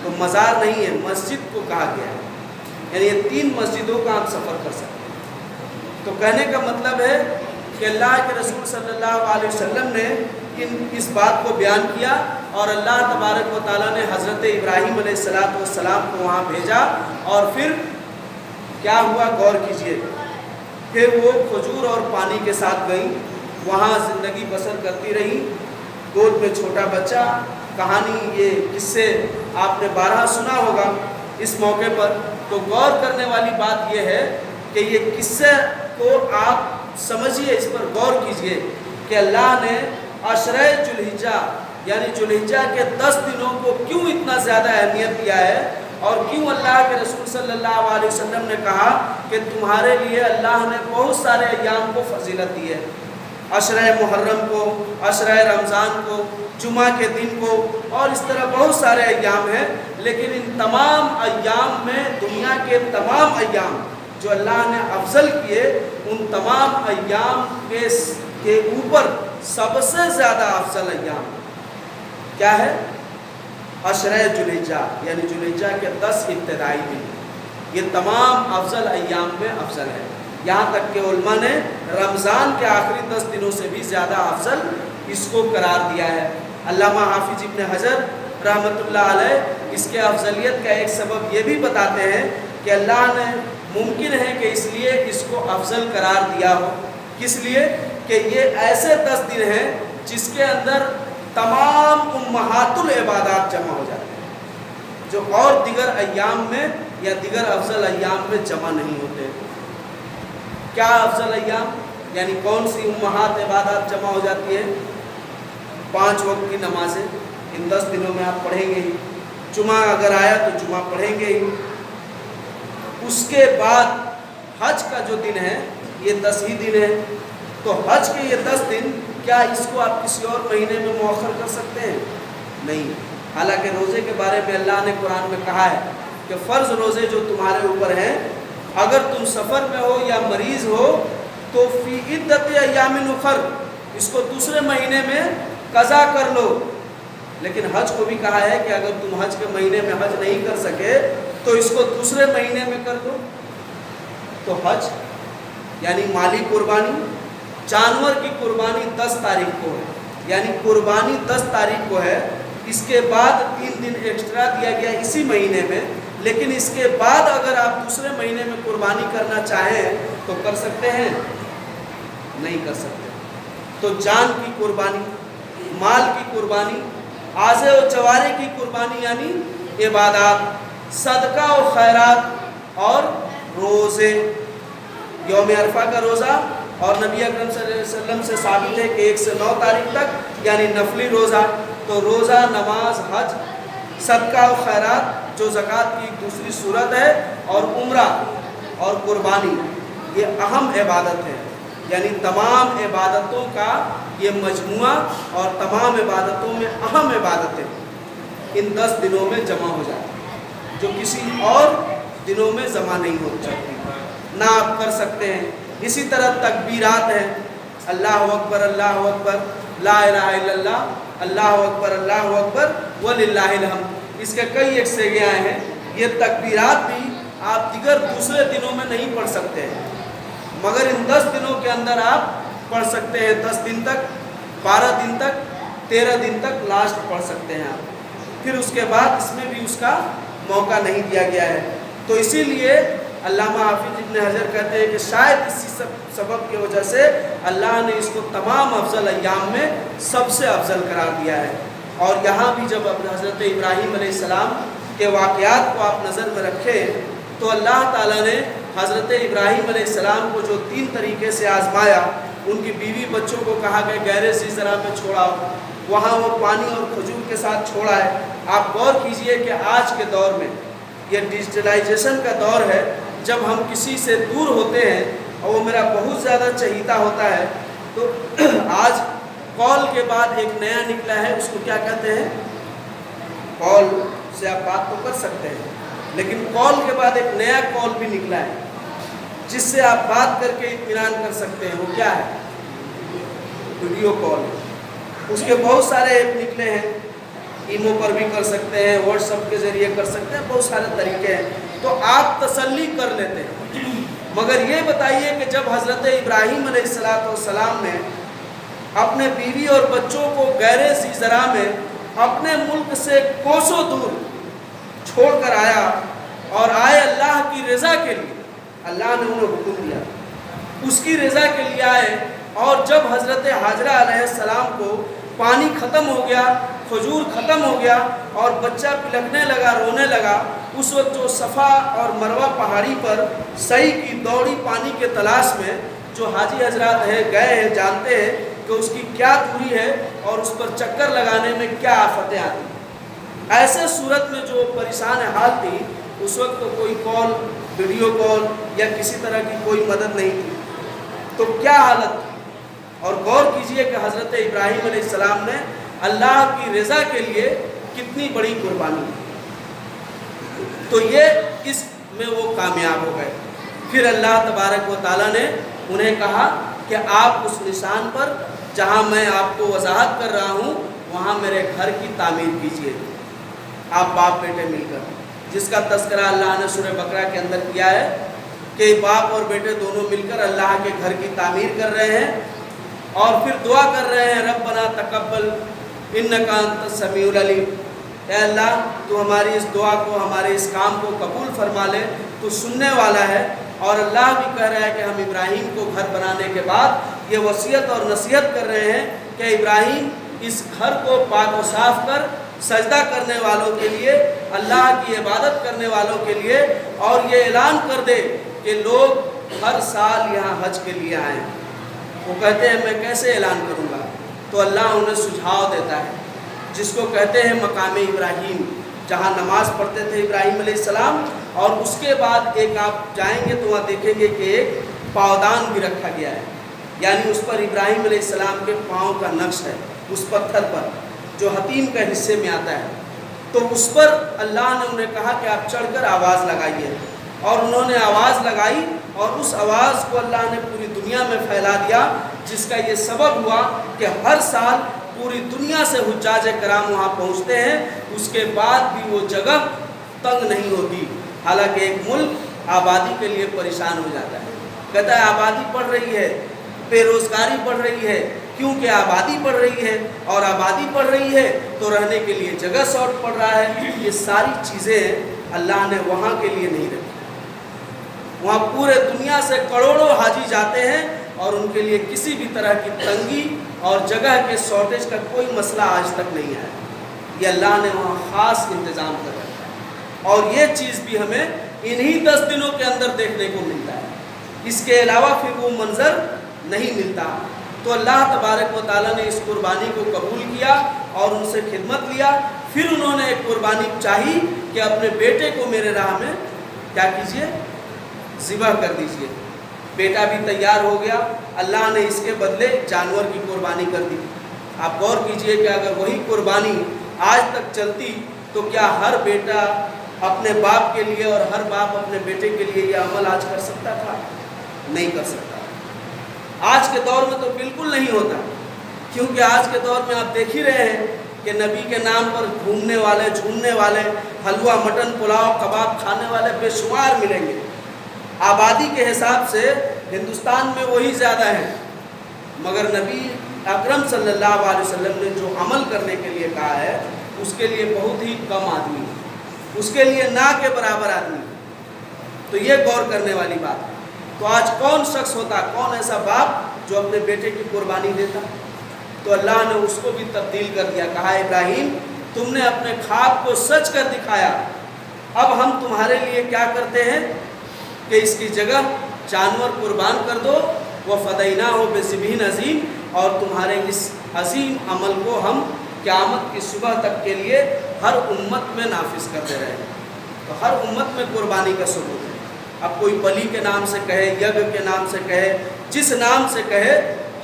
تو مزار نہیں ہے، مسجد کو کہا گیا ہے، یعنی یہ 3 مسجدوں کا آپ سفر کر سکتے ہیں۔ تو کہنے کا مطلب ہے کہ اللہ کے رسول صلی اللہ علیہ وسلم نے اس بات کو بیان کیا، اور اللہ تبارک و تعالیٰ نے حضرت ابراہیم علیہ السلام کو وہاں بھیجا، اور پھر کیا ہوا غور کیجئے، پھر وہ کھجور اور پانی کے ساتھ گئیں، وہاں زندگی بسر کرتی رہی، گود میں چھوٹا بچہ۔ کہانی یہ قصے آپ نے 12 سنا ہوگا اس موقع پر، تو غور کرنے والی بات یہ ہے کہ یہ قصے کو آپ سمجھیے، اس پر غور کیجئے کہ اللہ نے عشرہ ذوالحجہ یعنی ذوالحجہ کے 10 دنوں کو کیوں اتنا زیادہ اہمیت دیا ہے، اور کیوں اللہ کے رسول صلی اللہ علیہ وسلم نے کہا کہ تمہارے لیے اللہ نے بہت سارے ایام کو فضیلت دی ہے، عشرہ محرم کو، عشرہ رمضان کو، جمعہ کے دن کو، اور اس طرح بہت سارے ایام ہیں، لیکن ان تمام ایام میں دنیا کے تمام ایام جو اللہ نے افضل کیے، ان تمام ایام کے اوپر سب سے زیادہ افضل ایام کیا ہے؟ عشرہ ذوالحجہ یعنی ذوالحجہ کے 10 ابتدائی دن، یہ تمام افضل ایام میں افضل ہے۔ یہاں تک کہ علماء نے رمضان کے آخری 10 دنوں سے بھی زیادہ افضل اس کو قرار دیا ہے۔ علامہ حافظ ابن حجر رحمۃ اللہ علیہ اس کے افضلیت کا ایک سبب یہ بھی بتاتے ہیں کہ اللہ نے ممکن ہے کہ اس لیے اس کو افضل قرار دیا ہو، کس لیے کہ یہ ایسے 10 دن ہیں جس کے اندر تمام امہات العبادات جمع ہو جاتے ہیں، جو اور دیگر ایام میں یا دیگر افضل ایام میں جمع نہیں ہوتے۔ کیا افضل ایام یعنی کون سی امہات عبادات جمع ہو جاتی ہیں؟ 5 وقت کی نمازیں ان 10 دنوں میں آپ پڑھیں گے ہی، جمعہ اگر آیا تو جمعہ پڑھیں گے ہی۔ اس کے بعد حج کا جو دن ہے یہ 10 ہی دن ہے، تو حج کے یہ 10 دن کیا اس کو آپ کسی اور مہینے میں مؤخر کر سکتے ہیں؟ نہیں۔ حالانکہ روزے کے بارے میں اللہ نے قرآن میں کہا ہے کہ فرض روزے جو تمہارے اوپر ہیں، اگر تم سفر میں ہو یا مریض ہو تو فی عدت ایام اخر، اس کو دوسرے مہینے میں قضا کر لو۔ لیکن حج کو بھی کہا ہے کہ اگر تم حج کے مہینے میں حج نہیں کر سکے تو اس کو دوسرے مہینے میں کر دو۔ تو حج یعنی مالی قربانی، جانور کی قربانی 10 تاریخ کو ہے، یعنی قربانی 10 تاریخ کو ہے۔ اس کے بعد 3 دن ایکسٹرا دیا گیا اسی مہینے میں، لیکن اس کے بعد اگر آپ دوسرے مہینے میں قربانی کرنا چاہیں تو کر سکتے ہیں؟ نہیں کر سکتے۔ تو جان کی قربانی، مال کی قربانی، اعضاء و جوارح کی قربانی یعنی عبادات، صدقہ و خیرات اور روزے۔ یوم عرفہ کا روزہ اور نبی اکرم صلی اللہ علیہ وسلم سے ثابت ہے کہ 1 سے 9 تاریخ تک یعنی نفلی روزہ، تو روزہ، نماز، حج، صدقہ و خیرات جو زکوٰۃ کی دوسری صورت ہے، اور عمرہ اور قربانی، یہ اہم عبادت ہے۔ یعنی تمام عبادتوں کا یہ مجموعہ اور تمام عبادتوں میں اہم عبادتیں ان 10 دنوں میں جمع ہو جاتی ہیں، جو کسی اور دنوں میں جمع نہیں ہو سکتی، نہ آپ کر سکتے ہیں۔ اسی طرح تکبیرات ہیں، اللہ اکبر، اللہ اکبر، لا الہ الا اللہ، اللہ اکبر، اللہ اکبر وللہ الحمد، اس کے کئی ایک سیگے آئے ہیں۔ یہ تکبیرات بھی آپ دیگر دوسرے دنوں میں نہیں پڑھ سکتے ہیں، مگر ان 10 دنوں کے اندر آپ پڑھ سکتے ہیں۔ 10 دن تک، 12 دن تک، 13 دن تک لاسٹ پڑھ سکتے ہیں آپ، پھر اس کے بعد اس میں بھی اس کا موقع نہیں دیا گیا ہے۔ تو اسی لیے علامہ حافظ ابن حجر کہتے ہیں کہ شاید اسی سبب کی وجہ سے اللہ نے اس کو تمام افضل ایام میں سب سے افضل قرار دیا ہے۔ اور یہاں بھی جب حضرت ابراہیم علیہ السلام کے واقعات کو آپ نظر میں رکھیں تو اللہ تعالیٰ نے حضرت ابراہیم علیہ السلام کو جو 3 طریقے سے آزمایا، ان کی بیوی بچوں کو کہا کہ گہرے سی زرع میں چھوڑاؤ، وہاں وہ پانی اور کھجور کے ساتھ چھوڑا ہے۔ آپ غور کیجئے کہ آج کے دور میں یہ ڈیجیٹلائزیشن کا دور ہے، جب ہم کسی سے دور ہوتے ہیں اور وہ میرا بہت زیادہ چہیتا ہوتا ہے، تو آج کال کے بعد ایک نیا نکلا ہے، اس کو کیا کہتے ہیں؟ کال سے آپ بات تو کر سکتے ہیں، لیکن کال کے بعد ایک نیا کال بھی نکلا ہے جس سے آپ بات کر کے اطمینان کر سکتے ہیں۔ وہ کیا ہے؟ Video call. اس کے بہت سارے ایپ نکلے ہیں، ایمو پر بھی کر سکتے ہیں، واٹس ایپ کے ذریعے کر سکتے ہیں، بہت سارے طریقے ہیں، تو آپ تسلی کر لیتے ہیں۔ مگر یہ بتائیے کہ جب حضرت ابراہیم علیہ السلام نے اپنے بیوی اور بچوں کو گہرے سی زرع میں اپنے ملک سے کوسوں دور چھوڑ کر آیا اور آئے اللہ کی رضا کے لیے، اللہ نے انہیں حکم دیا، اس کی رضا کے لیے آئے، اور جب حضرت حاجرہ علیہ السلام کو پانی ختم ہو گیا، کھجور ختم ہو گیا اور بچہ پلکنے لگا، رونے لگا، اس وقت جو صفا اور مروہ پہاڑی پر سعی کی دوڑی پانی کے تلاش میں، جو حاجی حضرات ہیں گئے ہیں جانتے ہیں کہ اس کی کیا دوری ہے اور اس پر چکر لگانے میں کیا آفتیں آتی ہیں۔ ایسے صورت میں جو پریشان حال تھی، اس وقت تو کوئی کال، ویڈیو کال یا کسی طرح کی کوئی مدد نہیں تھی، تو کیا حالت تھی؟ اور غور کیجئے کہ حضرت ابراہیم علیہ السلام نے اللہ کی رضا کے لیے کتنی بڑی قربانی دی، تو یہ اس میں وہ کامیاب ہو گئے۔ پھر اللہ تبارک و تعالیٰ نے انہیں کہا کہ آپ اس نشان پر جہاں میں آپ کو وضاحت کر رہا ہوں وہاں میرے گھر کی تعمیر کیجئے، آپ باپ بیٹے مل کر، جس کا تذکرہ اللہ نے سورہ بقرہ کے اندر کیا ہے کہ باپ اور بیٹے دونوں مل کر اللہ کے گھر کی تعمیر کر رہے ہیں، اور پھر دعا کر رہے ہیں ربنا تقبل انکا انت السمیع العلیم، اے اللہ تو ہماری اس دعا کو، ہمارے اس کام کو قبول فرما لے، تو سننے والا ہے۔ اور اللہ بھی کہہ رہا ہے کہ ہم ابراہیم کو گھر بنانے کے بعد یہ وصیت اور نصیحت کر رہے ہیں کہ ابراہیم اس گھر کو پاک و صاف کر سجدہ کرنے والوں کے لیے، اللہ کی عبادت کرنے والوں کے لیے، اور یہ اعلان کر دے کہ لوگ ہر سال یہاں حج کے لیے آئیں۔ وہ کہتے ہیں میں کیسے اعلان کروں گا؟ تو اللہ انہیں سجھاؤ دیتا ہے جس کو کہتے ہیں مقام ابراہیم، جہاں نماز پڑھتے تھے ابراہیم علیہ السلام، اور اس کے بعد ایک آپ جائیں گے تو وہاں دیکھیں گے کہ ایک پاودان بھی رکھا گیا ہے، یعنی اس پر ابراہیم علیہ السلام کے پاؤں کا نقش ہے، اس پتھر پر جو حتیم کا حصے میں آتا ہے۔ تو اس پر اللہ نے انہیں کہا کہ آپ چڑھ کر آواز لگائیے، اور انہوں نے آواز لگائی، اور اس آواز کو اللہ نے پوری دنیا میں پھیلا دیا، جس کا یہ سبب ہوا کہ ہر سال پوری دنیا سے حجاج کرام وہاں پہنچتے ہیں، اس کے بعد بھی وہ جگہ تنگ نہیں ہوتی، حالانکہ ایک ملک آبادی کے لیے پریشان ہو جاتا ہے، کہتا ہے آبادی بڑھ رہی ہے، بے روزگاری بڑھ رہی ہے، کیونکہ آبادی بڑھ رہی ہے، اور آبادی بڑھ رہی ہے تو رہنے کے لیے جگہ شارٹ پڑ رہا ہے۔ یہ ساری چیزیں اللہ نے وہاں کے لیے نہیں رکھی، وہاں پورے دنیا سے کروڑوں حاجی جاتے ہیں، اور ان کے لیے کسی بھی طرح کی تنگی اور جگہ کے شارٹیج کا کوئی مسئلہ آج تک نہیں آیا۔ یہ اللہ نے وہاں خاص انتظام کر رکھا ہے، اور یہ چیز بھی ہمیں انہی 10 دنوں کے اندر دیکھنے کو ملتا ہے، اس کے علاوہ پھر وہ منظر نہیں ملتا۔ تو اللہ تبارک و تعالیٰ نے اس قربانی کو قبول کیا اور ان سے خدمت لیا۔ پھر انہوں نے ایک قربانی چاہی کہ اپنے بیٹے کو میرے راہ میں کیا کیجئے، ذبح کر دیجئے۔ بیٹا بھی تیار ہو گیا، اللہ نے اس کے بدلے جانور کی قربانی کر دی۔ آپ غور کیجئے کہ اگر وہی قربانی آج تک چلتی تو کیا ہر بیٹا اپنے باپ کے لیے اور ہر باپ اپنے بیٹے کے لیے یہ عمل آج کر سکتا تھا؟ نہیں کر سکتا۔ آج کے دور میں تو بالکل نہیں ہوتا، کیونکہ آج کے دور میں آپ دیکھ ہی رہے ہیں کہ نبی کے نام پر گھومنے والے، جھومنے والے، حلوہ، مٹن، پلاؤ، کباب کھانے والے بے شمار ملیں گے۔ آبادی کے حساب سے ہندوستان میں وہی زیادہ ہیں، مگر نبی اکرم صلی اللہ علیہ وسلم نے جو عمل کرنے کے لیے کہا ہے اس کے لیے بہت ہی کم آدمی، اس کے لیے نہ کے برابر آدمی۔ تو یہ غور کرنے والی بات ہے۔ تو آج کون شخص ہوتا، کون ایسا باپ جو اپنے بیٹے کی قربانی دیتا؟ تو اللہ نے اس کو بھی تبدیل کر دیا، کہا ابراہیم تم نے اپنے خواب کو سچ کر دکھایا، اب ہم تمہارے لیے کیا کرتے ہیں کہ اس کی جگہ جانور قربان کر دو، وَفَدَيْنَاهُ بِذِبْحٍ عَظِيمٍ، اور تمہارے اس عظیم عمل کو ہم قیامت کی صبح تک کے لیے ہر امت میں نافذ کرتے رہے۔ تو ہر امت میں قربانی کا ثبوت ہے، اب کوئی بلی کے نام سے کہے، یگ کے نام سے کہے، جس نام سے کہے،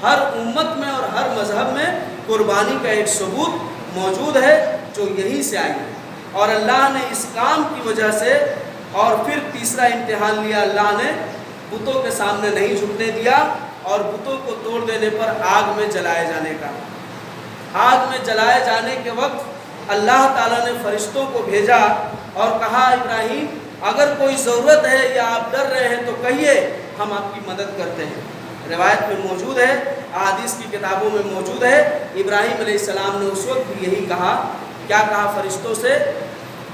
ہر امت میں اور ہر مذہب میں قربانی کا ایک ثبوت موجود ہے جو یہیں سے آئی ہے۔ اور اللہ نے اس کام کی وجہ سے، اور پھر تیسرا امتحان لیا، اللہ نے بتوں کے سامنے نہیں جھکنے دیا، اور بتوں کو توڑ دینے پر آگ میں جلائے جانے کا۔ آگ میں جلائے جانے کے وقت اللہ تعالیٰ نے فرشتوں کو بھیجا اور کہا ابراہیم اگر کوئی ضرورت ہے یا آپ ڈر رہے ہیں تو کہیے، ہم آپ کی مدد کرتے ہیں۔ روایت میں موجود ہے، احادیث کی کتابوں میں موجود ہے، ابراہیم علیہ السلام نے اس وقت بھی یہی کہا، کیا کہا فرشتوں سے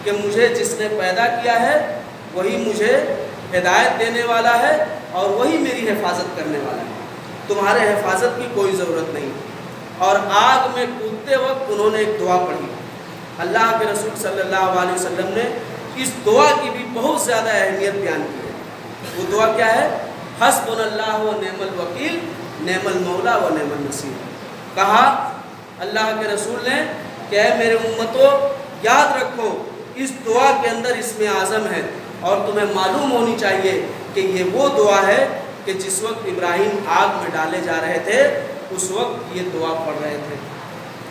کہ مجھے جس نے پیدا کیا ہے وہی مجھے ہدایت دینے والا ہے اور وہی میری حفاظت کرنے والا ہے، تمہارے حفاظت کی کوئی ضرورت نہیں۔ اور آگ میں کودتے وقت انہوں نے ایک دعا پڑھی، اللہ کے رسول صلی اللہ علیہ وسلم نے اس دعا کی بھی بہت زیادہ اہمیت بیان کی ہے۔ وہ دعا کیا ہے؟ حسبنا اللہ و نعم الوکیل نعم المولا و نعم النصیر۔ کہا اللہ کے رسول نے کہ اے میرے امتوں یاد رکھو اس دعا کے اندر اسم اعظم ہے، اور تمہیں معلوم ہونی چاہیے کہ یہ وہ دعا ہے کہ جس وقت ابراہیم آگ میں ڈالے جا رہے تھے اس وقت یہ دعا پڑھ رہے تھے۔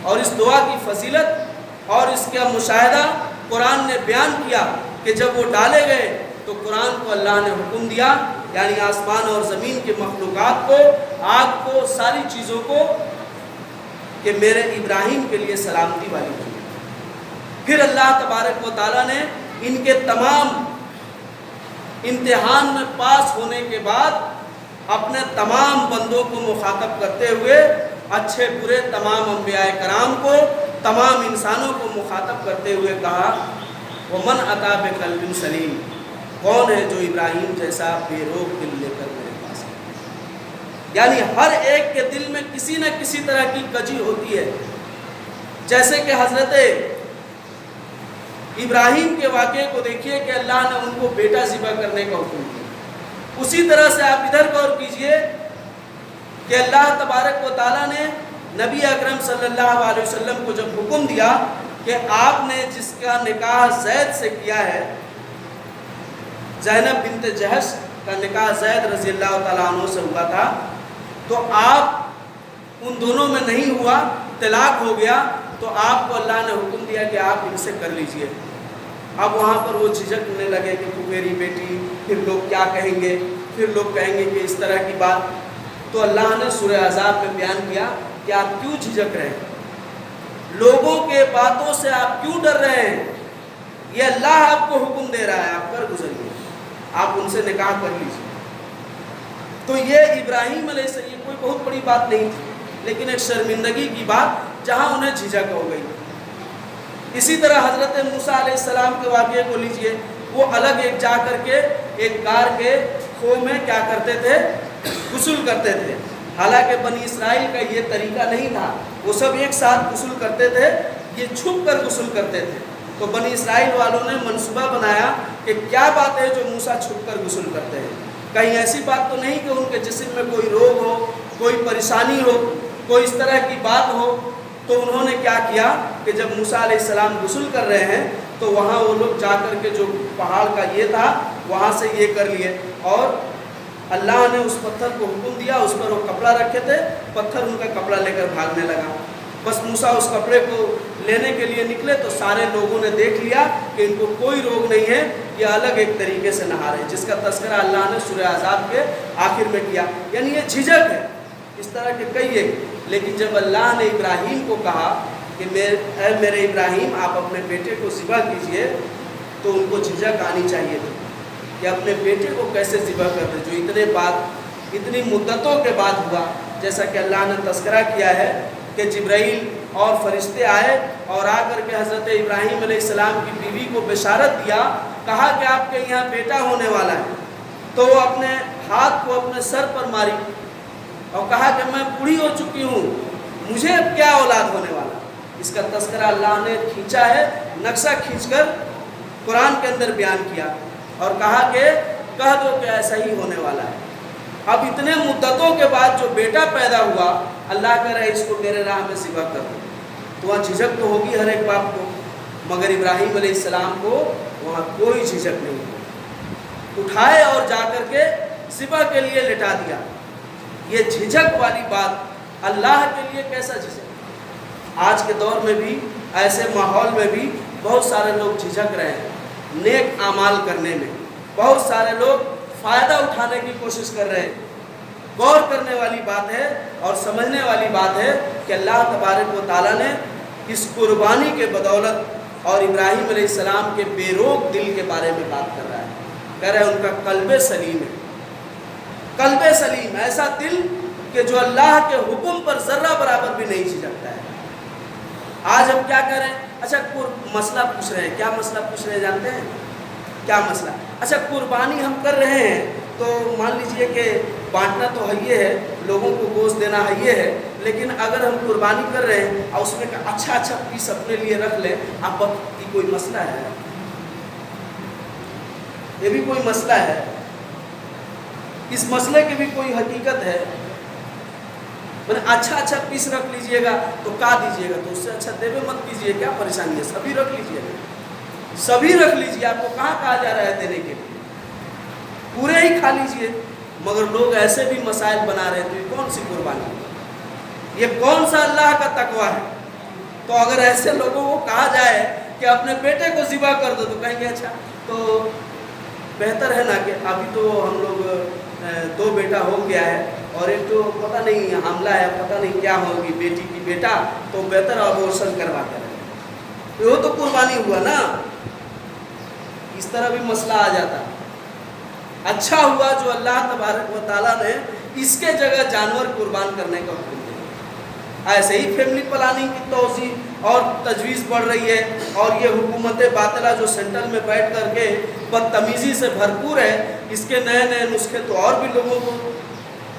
اور اس دعا کی فضیلت اور اس کا مشاہدہ قرآن نے بیان کیا کہ جب وہ ڈالے گئے تو قرآن کو اللہ نے حکم دیا، یعنی آسمان اور زمین کے مخلوقات کو، آگ کو، ساری چیزوں کو، کہ میرے ابراہیم کے لیے سلامتی والی تھی۔ پھر اللہ تبارک و تعالیٰ نے ان کے تمام امتحان میں پاس ہونے کے بعد اپنے تمام بندوں کو مخاطب کرتے ہوئے، اچھے برے تمام انبیاء کرام کو، تمام انسانوں کو مخاطب کرتے ہوئے کہا وَمَنْ أَتَى بِقَلْبٍ سَلِيمٍ، کون ہے جو ابراہیم جیسا بے روک دل لے کر میرے پاس ہے۔ یعنی ہر ایک کے دل میں کسی نہ کسی طرح کی کجی ہوتی ہے. جیسے کہ حضرت ابراہیم کے واقعے کو دیکھیے کہ اللہ نے ان کو بیٹا ذبح کرنے کا حکم دیا. اسی طرح سے آپ ادھر غور کیجئے کہ اللہ تبارک و تعالیٰ نے نبی اکرم صلی اللہ علیہ وسلم کو جب حکم دیا کہ آپ نے جس کا نکاح زید سے کیا ہے، زینب بنت جہش کا نکاح زید رضی اللہ تعالیٰ عنہ سے ہوا تھا، تو آپ ان دونوں میں نہیں ہوا، طلاق ہو گیا، تو آپ کو اللہ نے حکم دیا کہ آپ ان سے کر لیجئے. اب وہاں پر وہ جھجکنے لگے کہ تو میری بیٹی، پھر لوگ کیا کہیں گے، پھر لوگ کہیں گے کہ اس طرح کی بات. تو اللہ نے سورہ احزاب میں بیان کیا کہ آپ کیوں جھجک رہے ہیں، لوگوں کے باتوں سے آپ کیوں ڈر رہے ہیں، یہ اللہ آپ کو حکم دے رہا ہے، آپ کر گزریے، آپ ان سے نکاح کر لیجیے. تو یہ ابراہیم علیہ السلام، یہ کوئی بہت بڑی بات نہیں تھی، لیکن ایک شرمندگی کی بات جہاں انہیں جھجک ہو گئی. اسی طرح حضرت موسیٰ علیہ السلام کے واقعے کو لیجئے. وہ الگ ایک جا کر کے ایک غار کے خو میں کیا کرتے تھے، غسل کرتے تھے. حالانکہ بنی اسرائیل کا یہ طریقہ نہیں تھا، وہ سب ایک ساتھ غسل کرتے تھے، یہ چھپ کر غسل کرتے تھے. تو بنی اسرائیل والوں نے منصوبہ بنایا کہ کیا بات ہے جو موسیٰ چھپ کر غسل کرتے ہیں، کہیں ایسی بات تو نہیں کہ ان کے جسم میں کوئی روگ ہو، کوئی پریشانی ہو، کوئی اس طرح کی بات ہو. تو انہوں نے کیا کیا کہ جب موسیٰ علیہ السلام غسل کر رہے ہیں تو وہاں وہ لوگ جا کر کے جو پہاڑ کا یہ تھا وہاں سے یہ کر لیے، اور اللہ نے اس پتھر کو حکم دیا، اس پر وہ کپڑا رکھے تھے، پتھر ان کا کپڑا لے کر بھاگنے لگا. بس موسیٰ اس کپڑے کو لینے کے لیے نکلے تو سارے لوگوں نے دیکھ لیا کہ ان کو کوئی روگ نہیں ہے، یہ الگ ایک طریقے سے نہا رہے ہیں، جس کا تذکرہ اللہ نے سورہ احزاب کے آخر میں کیا. یعنی یہ جھجک ہے. اس طرح کے کئی ایک. لیکن جب اللہ نے ابراہیم کو کہا کہ اے میرے ابراہیم آپ اپنے بیٹے کو ذبح کیجئے، تو ان کو جھجک آنی چاہیے تھی کہ اپنے بیٹے کو کیسے ذبح کر دے جو اتنی مدتوں کے بعد ہوا. جیسا کہ اللہ نے تذکرہ کیا ہے کہ جبرائیل اور فرشتے آئے اور آ کر کے حضرت ابراہیم علیہ السلام کی بیوی کو بشارت دیا، کہا کہ آپ کے یہاں بیٹا ہونے والا ہے. تو وہ اپنے ہاتھ کو اپنے سر پر ماری اور کہا کہ میں بوڑھی ہو چکی ہوں، مجھے اب کیا اولاد ہونے والا. اس کا تذکرہ اللہ نے کھینچا ہے، نقشہ کھینچ کر قرآن کے اندر بیان کیا اور کہا کہ کہہ دو کہ ایسا ہی ہونے والا ہے. اب اتنے مدتوں کے بعد جو بیٹا پیدا ہوا، اللہ کہہ رہا ہے اس کو میرے راہ میں ذبح کر دو. تو وہاں جھجک تو ہوگی ہر ایک باپ کو، مگر ابراہیم علیہ السلام کو وہاں کوئی جھجک نہیں ہوئی. اٹھائے اور جا کر کے ذبح کے لیے لٹا دیا. یہ جھجک والی بات اللہ کے لیے کیسا جھجک. آج کے دور میں بھی ایسے ماحول میں بھی بہت سارے لوگ جھجک رہے ہیں نیک اعمال کرنے میں، بہت سارے لوگ فائدہ اٹھانے کی کوشش کر رہے ہیں. غور کرنے والی بات ہے اور سمجھنے والی بات ہے کہ اللہ تبارک و تعالیٰ نے اس قربانی کے بدولت اور ابراہیم علیہ السلام کے بے روک دل کے بارے میں بات کر رہا ہے. کہہ رہے ہیں ان کا قلب سلیم ہے، قلب سلیم، ایسا دل کہ جو اللہ کے حکم پر ذرہ برابر بھی نہیں جھجکتا ہے. آج ہم کیا کر رہے ہیں؟ اچھا مسئلہ پوچھ رہے ہیں. کیا مسئلہ پوچھ رہے ہیں جانتے ہیں؟ کیا مسئلہ؟ اچھا قربانی ہم کر رہے ہیں تو مان لیجئے کہ بانٹنا تو ہے یہ ہے، لوگوں کو گوشت دینا ہے یہ ہے، لیکن اگر ہم قربانی کر رہے ہیں اور اس میں اچھا پیس اپنے لیے رکھ لیں، اب یہ کوئی مسئلہ ہے؟ یہ بھی کوئی مسئلہ ہے؟ اس مسئلے کی بھی کوئی حقیقت ہے؟ اچھا پیس رکھ لیجئے گا تو کا دیجئے گا، تو اس سے اچھا دیوے مت کیجئے، کیا پریشانی ہے؟ سبھی رکھ لیجئے گا، سبھی رکھ لیجئے. آپ کو کہاں کہا جا رہا ہے دینے کے لیے؟ پورے ہی کھا لیجئے. مگر لوگ ایسے بھی مسائل بنا رہے تو یہ کون سی قربانی، یہ کون سا اللہ کا تقویٰ ہے؟ تو اگر ایسے لوگوں کو کہا جائے کہ اپنے بیٹے کو ذبح کر دو تو کہیں گے اچھا تو بہتر ہے نا کہ ابھی تو ہم لوگ 2 بیٹا ہو گیا ہے اور ایک تو پتہ نہیں حاملہ ہے، پتہ نہیں کیا ہوگی بیٹی کی بیٹا، تو بہتر ابورشن کروا کر رہے. وہ تو قربانی ہوا نا. اس طرح بھی مسئلہ آ جاتا. اچھا ہوا جو اللہ تبارک و تعالیٰ نے اس کے جگہ جانور قربان کرنے کا حکم دیا. ایسے ہی فیملی پلاننگ کی توسیع اور تجویز بڑھ رہی ہے، اور یہ حکومت باطلہ جو سینٹر میں بیٹھ کر کے بدتمیزی سے بھرپور ہے، اس کے نئے نئے نسخے تو اور بھی لوگوں کو